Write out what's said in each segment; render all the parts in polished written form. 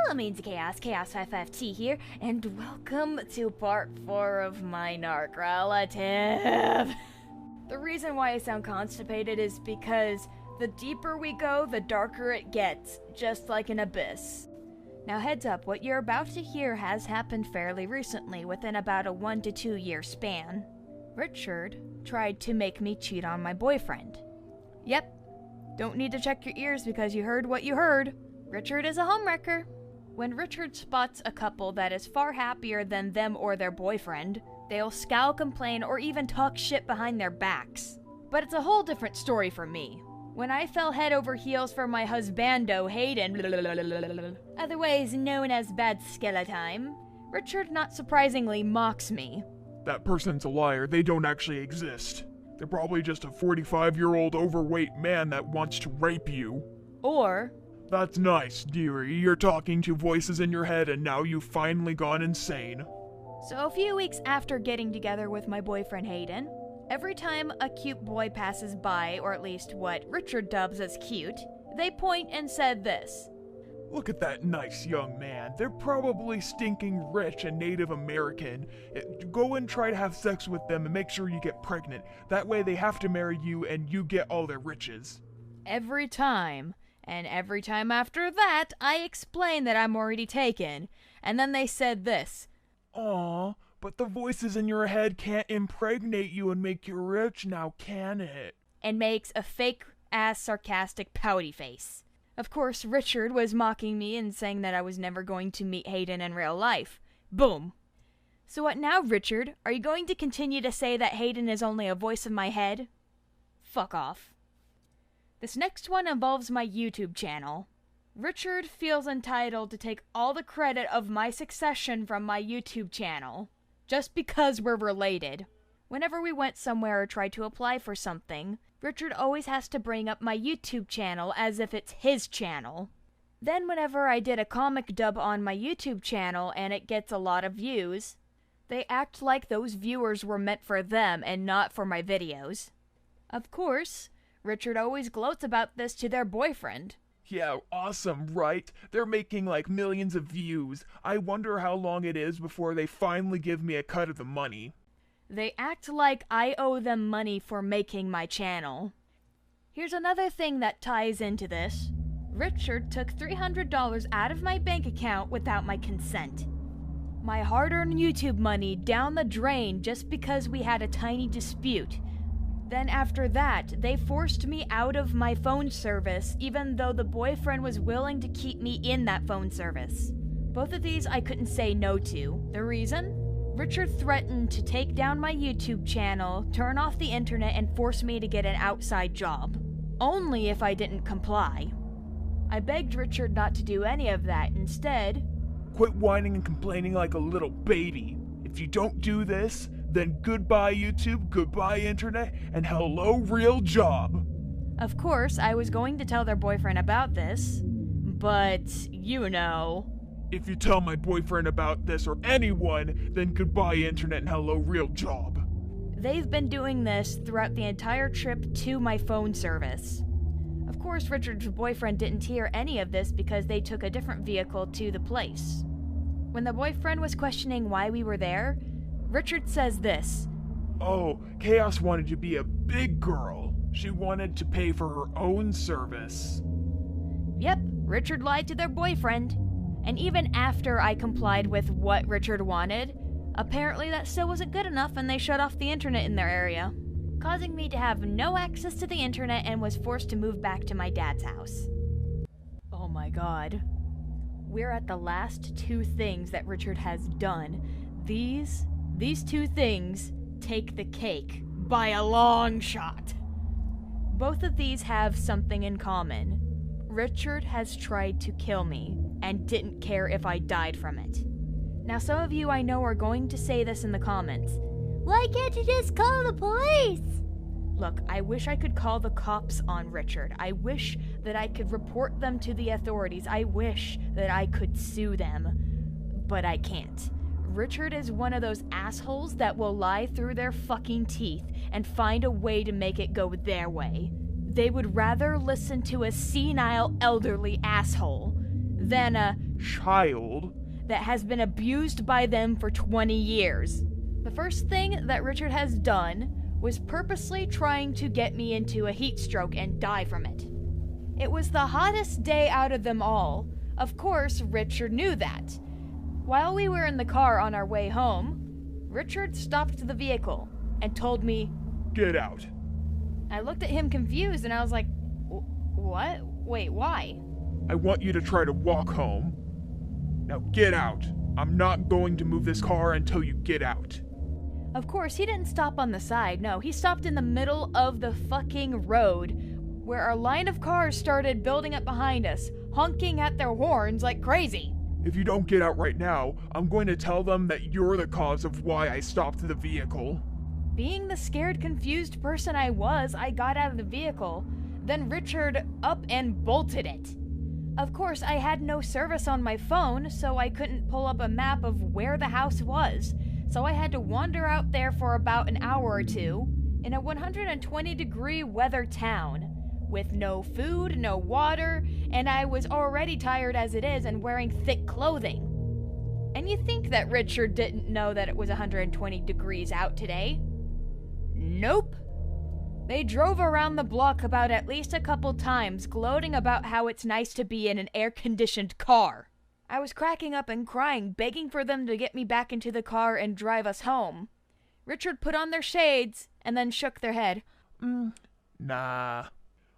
Thenamesjunkie, Chaos55T here, and welcome to part 4 of my narc relative. The reason why I sound constipated is because the deeper we go, the darker it gets, just like an abyss. Now heads up, what you're about to hear has happened fairly recently, within about a 1 to 2 year span. Richard tried to make me cheat on my boyfriend. Yep, don't need to check your ears because you heard what you heard. Richard is a homewrecker. When Richard spots a couple that is far happier than them or their boyfriend, they'll scowl, complain, or even talk shit behind their backs. But it's a whole different story for me. When I fell head over heels for my husbando, Hayden, otherwise known as Bad Skeletime, Richard not surprisingly mocks me. That person's a liar. They don't actually exist. They're probably just a 45-year-old overweight man that wants to rape you. Or, that's nice, dearie. You're talking to voices in your head and now you've finally gone insane. So a few weeks after getting together with my boyfriend Hayden, every time a cute boy passes by, or at least what Richard dubs as cute, they point and said this. Look at that nice young man. They're probably stinking rich and Native American. Go and try to have sex with them and make sure you get pregnant. That way they have to marry you and you get all their riches. Every time. And every time after that, I explain that I'm already taken. And then they said this. Aw, but the voices in your head can't impregnate you and make you rich now, can it? And makes a fake-ass sarcastic pouty face. Of course, Richard was mocking me and saying that I was never going to meet Hayden in real life. Boom. So what now, Richard? Are you going to continue to say that Hayden is only a voice in my head? Fuck off. This next one involves my YouTube channel. Richard feels entitled to take all the credit of my succession from my YouTube channel, just because we're related. Whenever we went somewhere or tried to apply for something, Richard always has to bring up my YouTube channel as if it's his channel. Then whenever I did a comic dub on my YouTube channel and it gets a lot of views, they act like those viewers were meant for them and not for my videos. Of course, Richard always gloats about this to their boyfriend. Yeah, awesome, right? They're making like millions of views. I wonder how long it is before they finally give me a cut of the money. They act like I owe them money for making my channel. Here's another thing that ties into this. Richard took $300 out of my bank account without my consent. My hard-earned YouTube money down the drain just because we had a tiny dispute. Then after that, they forced me out of my phone service even though the boyfriend was willing to keep me in that phone service. Both of these I couldn't say no to. The reason? Richard threatened to take down my YouTube channel, turn off the internet, and force me to get an outside job. Only if I didn't comply. I begged Richard not to do any of that. Instead, quit whining and complaining like a little baby. If you don't do this, then goodbye YouTube, goodbye internet, and hello real job. Of course, I was going to tell their boyfriend about this, but you know. If you tell my boyfriend about this or anyone, then goodbye internet and hello real job. They've been doing this throughout the entire trip to my phone service. Of course, Richard's boyfriend didn't hear any of this because they took a different vehicle to the place. When the boyfriend was questioning why we were there, Richard says this. Oh, Chaos wanted to be a big girl. She wanted to pay for her own service. Yep, Richard lied to their boyfriend. And even after I complied with what Richard wanted, apparently that still wasn't good enough and they shut off the internet in their area, causing me to have no access to the internet and was forced to move back to my dad's house. Oh my god. We're at the last 2 things that Richard has done. These 2 things take the cake by a long shot. Both of these have something in common. Richard has tried to kill me and didn't care if I died from it. Now some of you I know are going to say this in the comments. Why can't you just call the police? Look, I wish I could call the cops on Richard. I wish that I could report them to the authorities. I wish that I could sue them. But I can't. Richard is one of those assholes that will lie through their fucking teeth and find a way to make it go their way. They would rather listen to a senile elderly asshole than a child that has been abused by them for 20 years. The first thing that Richard has done was purposely trying to get me into a heat stroke and die from it. It was the hottest day out of them all. Of course, Richard knew that. While we were in the car on our way home, Richard stopped the vehicle and told me, "Get out." I looked at him confused and I was like, what? Wait, why? "I want you to try to walk home. Now get out. I'm not going to move this car until you get out." Of course, he didn't stop on the side. No, he stopped in the middle of the fucking road where our line of cars started building up behind us, honking at their horns like crazy. "If you don't get out right now, I'm going to tell them that you're the cause of why I stopped the vehicle." Being the scared, confused person I was, I got out of the vehicle. Then Richard up and bolted it. Of course, I had no service on my phone, so I couldn't pull up a map of where the house was. So I had to wander out there for about an hour or two in a 120-degree weather town with no food, no water, and I was already tired as it is and wearing thick clothing. And you think that Richard didn't know that it was 120 degrees out today? Nope. They drove around the block about at least a couple times, gloating about how it's nice to be in an air-conditioned car. I was cracking up and crying, begging for them to get me back into the car and drive us home. Richard put on their shades and then shook their head. Nah.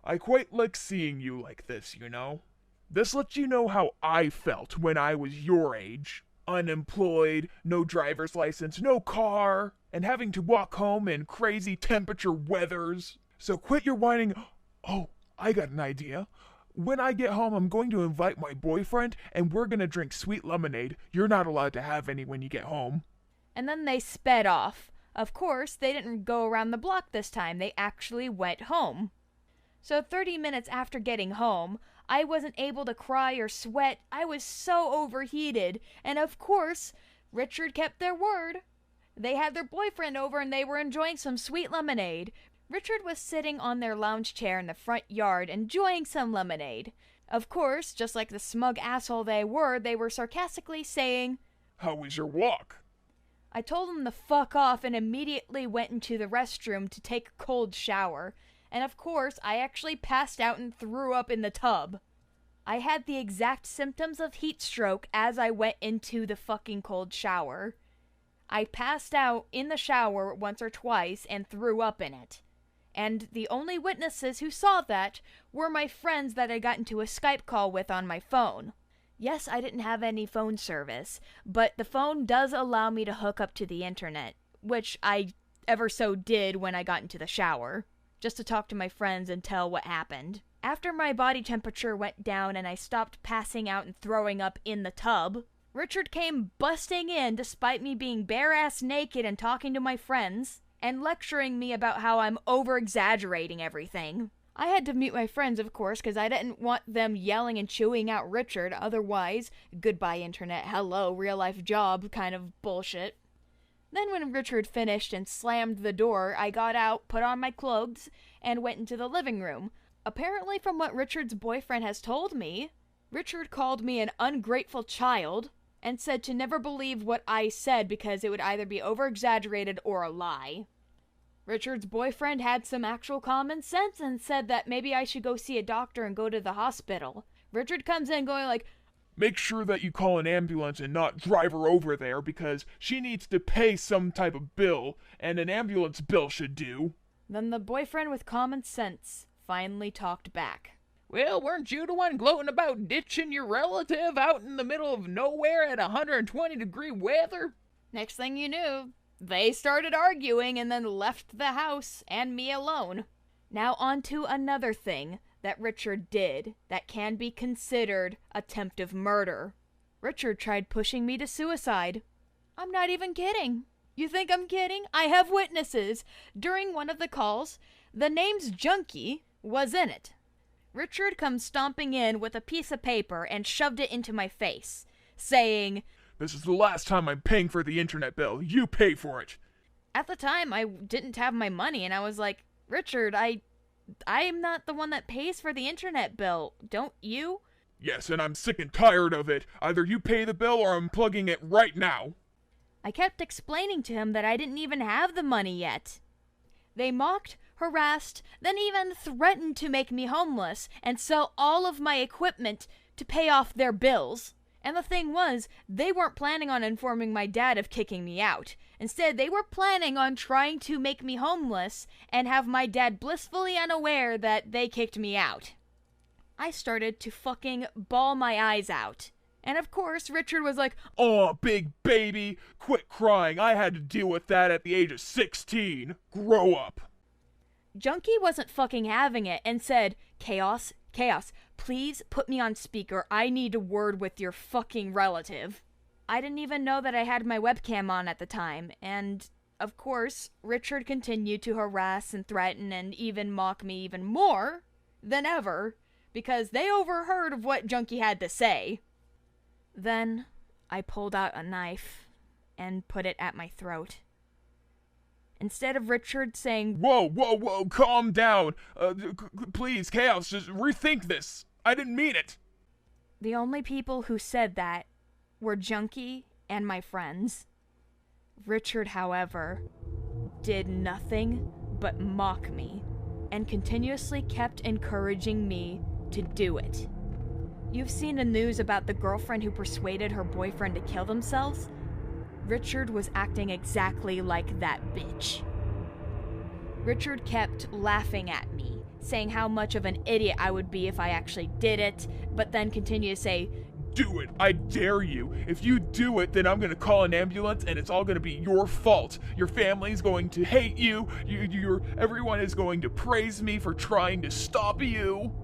I quite like seeing you like this, you know? This lets you know how I felt when I was your age. Unemployed, no driver's license, no car, and having to walk home in crazy temperature weathers. So quit your whining. Oh, I got an idea. When I get home, I'm going to invite my boyfriend, and we're gonna drink sweet lemonade. You're not allowed to have any when you get home. And then they sped off. Of course, they didn't go around the block this time. They actually went home. So 30 minutes after getting home, I wasn't able to cry or sweat. I was so overheated. And of course, Richard kept their word. They had their boyfriend over and they were enjoying some sweet lemonade. Richard was sitting on their lounge chair in the front yard enjoying some lemonade. Of course, just like the smug asshole they were sarcastically saying, "How was your walk?" I told them to fuck off and immediately went into the restroom to take a cold shower. And of course, I actually passed out and threw up in the tub. I had the exact symptoms of heat stroke as I went into the fucking cold shower. I passed out in the shower once or twice and threw up in it. And the only witnesses who saw that were my friends that I got into a Skype call with on my phone. Yes, I didn't have any phone service, but the phone does allow me to hook up to the internet, which I ever so did when I got into the shower, just to talk to my friends and tell what happened. After my body temperature went down and I stopped passing out and throwing up in the tub, Richard came busting in despite me being bare-ass naked and talking to my friends, and lecturing me about how I'm over-exaggerating everything. I had to mute my friends, of course, because I didn't want them yelling and chewing out Richard, otherwise, goodbye internet, hello, real-life job kind of bullshit. Then when Richard finished and slammed the door, I got out, put on my clothes, and went into the living room. Apparently, from what Richard's boyfriend has told me, Richard called me an ungrateful child, and said to never believe what I said because it would either be over-exaggerated or a lie. Richard's boyfriend had some actual common sense and said that maybe I should go see a doctor and go to the hospital. Richard comes in going like, "Make sure that you call an ambulance and not drive her over there because she needs to pay some type of bill, and an ambulance bill should do." Then the boyfriend with common sense finally talked back. "Well, weren't you the one gloating about ditching your relative out in the middle of nowhere at 120-degree weather?" Next thing you knew, they started arguing and then left the house and me alone. Now on to another thing that Richard did that can be considered attempted murder. Richard tried pushing me to suicide. I'm not even kidding. You think I'm kidding? I have witnesses. During one of the calls, Thenamesjunkie was in it. Richard comes stomping in with a piece of paper and shoved it into my face, saying, "This is the last time I'm paying for the internet bill. You pay for it." At the time, I didn't have my money, and I was like, Richard, I'm not the one that pays for the internet bill. Don't you? Yes, and I'm sick and tired of it. Either you pay the bill or I'm plugging it right now. I kept explaining to him that I didn't even have the money yet. They mocked, harassed, then even threatened to make me homeless and sell all of my equipment to pay off their bills. And the thing was, they weren't planning on informing my dad of kicking me out. Instead, they were planning on trying to make me homeless and have my dad blissfully unaware that they kicked me out. I started to fucking bawl my eyes out. And of course, Richard was like, "Oh, big baby, quit crying. I had to deal with that at the age of 16. Grow up." Junkie wasn't fucking having it and said, Chaos, please put me on speaker. I need a word with your fucking relative. I didn't even know that I had my webcam on at the time, and of course, Richard continued to harass and threaten and even mock me even more than ever, because they overheard of what Junkie had to say. Then I pulled out a knife and put it at my throat. Instead of Richard saying, Whoa, calm down. Please, Chaos, just rethink this. I didn't mean it. The only people who said that were Junkie and my friends. Richard, however, did nothing but mock me and continuously kept encouraging me to do it. You've seen the news about the girlfriend who persuaded her boyfriend to kill themselves? Richard was acting exactly like that bitch. Richard kept laughing at me, saying how much of an idiot I would be if I actually did it, but then continued to say, "Do it, I dare you. If you do it, then I'm gonna call an ambulance and it's all gonna be your fault. Your family's going to hate you. Everyone is going to praise me for trying to stop you."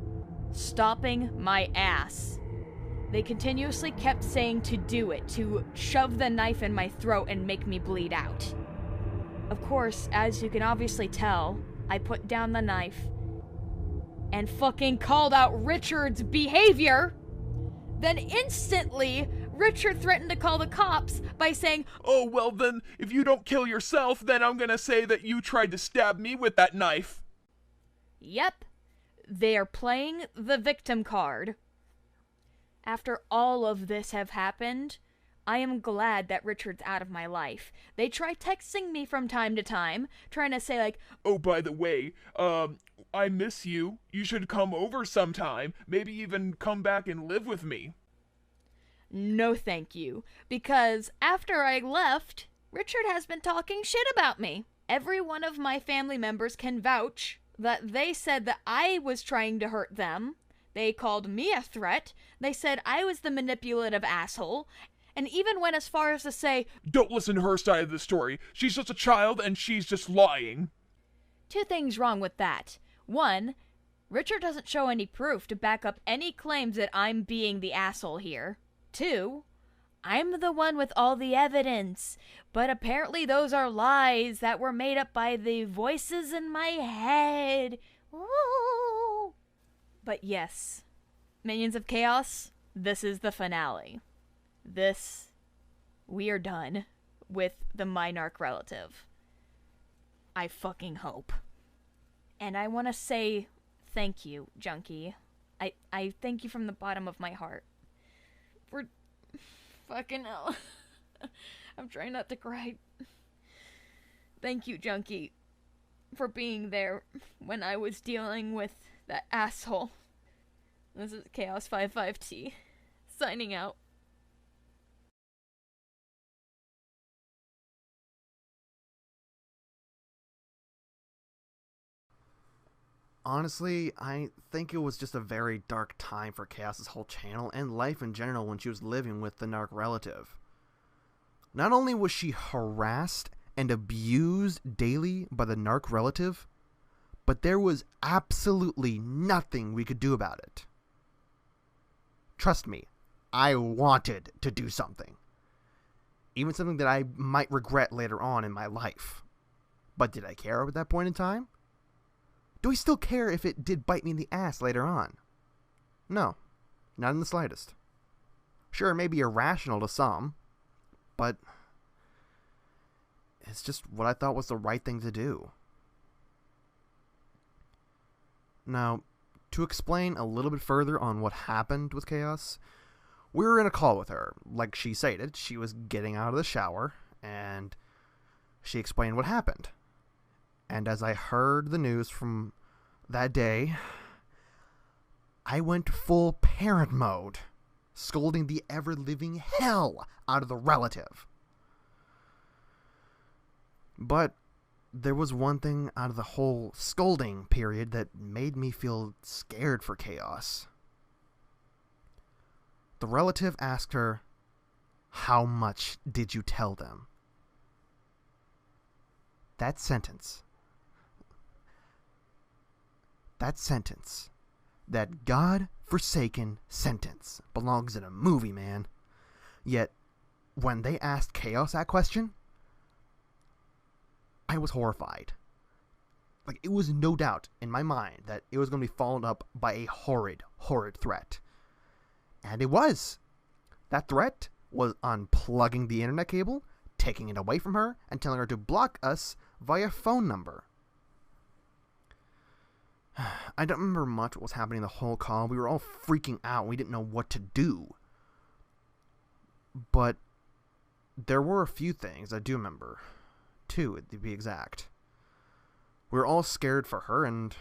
Stopping my ass. They continuously kept saying to do it, to shove the knife in my throat and make me bleed out. Of course, as you can obviously tell, I put down the knife and fucking called out Richard's behavior. Then instantly, Richard threatened to call the cops by saying, "Oh, well then, if you don't kill yourself, then I'm gonna say that you tried to stab me with that knife." Yep, they are playing the victim card. After all of this have happened, I am glad that Richard's out of my life. They try texting me from time to time, trying to say like, "Oh, by the way, I miss you. You should come over sometime. Maybe even come back and live with me." no thank you, because after I left, Richard has been talking shit about me. Every one of my family members can vouch that they said that I was trying to hurt them. They called me a threat. They said I was the manipulative asshole, and even went as far as to say, "Don't listen to her side of the story. She's just a child and she's just lying." Two things wrong with that. One, Richard doesn't show any proof to back up any claims that I'm being the asshole here. Two, I'm the one with all the evidence, but apparently those are lies that were made up by the voices in my head. Ooh. But yes, Minions of Chaos, this is the finale. We are done with the my narc relative. I fucking hope. And I want to say thank you, Junkie. I thank you from the bottom of my heart. For fucking hell. I'm trying not to cry. Thank you, Junkie, for being there when I was dealing with that asshole. This is Chaos55T, signing out. Honestly, I think it was just a very dark time for Chaos's whole channel and life in general when she was living with the narc relative. Not only was she harassed and abused daily by the narc relative, but there was absolutely nothing we could do about it. Trust me, I wanted to do something. Even something that I might regret later on in my life. But did I care at that point in time? Do I still care if it did bite me in the ass later on? No, not in the slightest. Sure, it may be irrational to some, but it's just what I thought was the right thing to do. Now, To explain a little bit further on what happened with Chaos, we were in a call with her. Like she stated, she was getting out of the shower, and she explained what happened. And as I heard the news from that day, I went full parent mode, scolding the ever-living hell out of the relative. But there was one thing out of the whole scolding period that made me feel scared for Chaos. The relative asked her, "How much did you tell them?" That sentence, that God-forsaken sentence, belongs in a movie, man. Yet, when they asked Chaos that question, I was horrified. Like, it was no doubt in my mind that it was going to be followed up by a horrid, horrid threat. And it was. That threat was unplugging the internet cable, taking it away from her, and telling her to block us via phone number. I don't remember much what was happening the whole call. We were all freaking out. We didn't know what to do. But there were a few things I do remember. 2, to be exact. We were all scared for her, and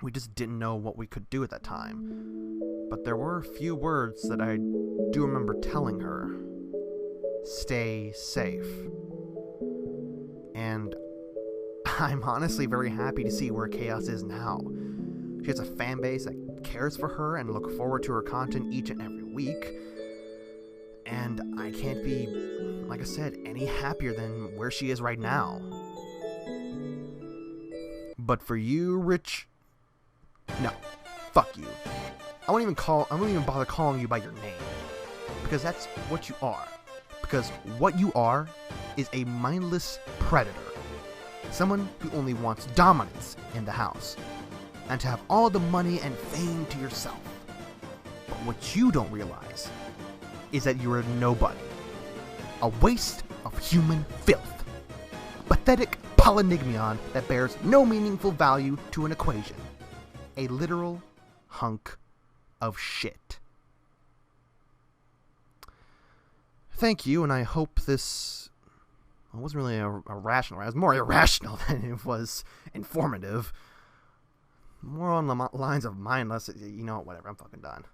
we just didn't know what we could do at that time. But there were a few words that I do remember telling her. Stay safe. And I'm honestly very happy to see where Chaos is now. She has a fan base that cares for her and look forward to her content each and every week. And I can't be, like I said, any happier than where she is right now. But for you, Rich, no, fuck you. I won't even bother calling you by your name. Because that's what you are. Because what you are is a mindless predator. Someone who only wants dominance in the house. And to have all the money and fame to yourself. But what you don't realize is that you're a nobody. A waste of human filth. A pathetic polynigmion that bears no meaningful value to an equation. A literal hunk of shit. Thank you, and I hope this... Well, it wasn't really a rational. It was more irrational than it was informative. More on the lines of mindless. You know what, whatever, I'm fucking done.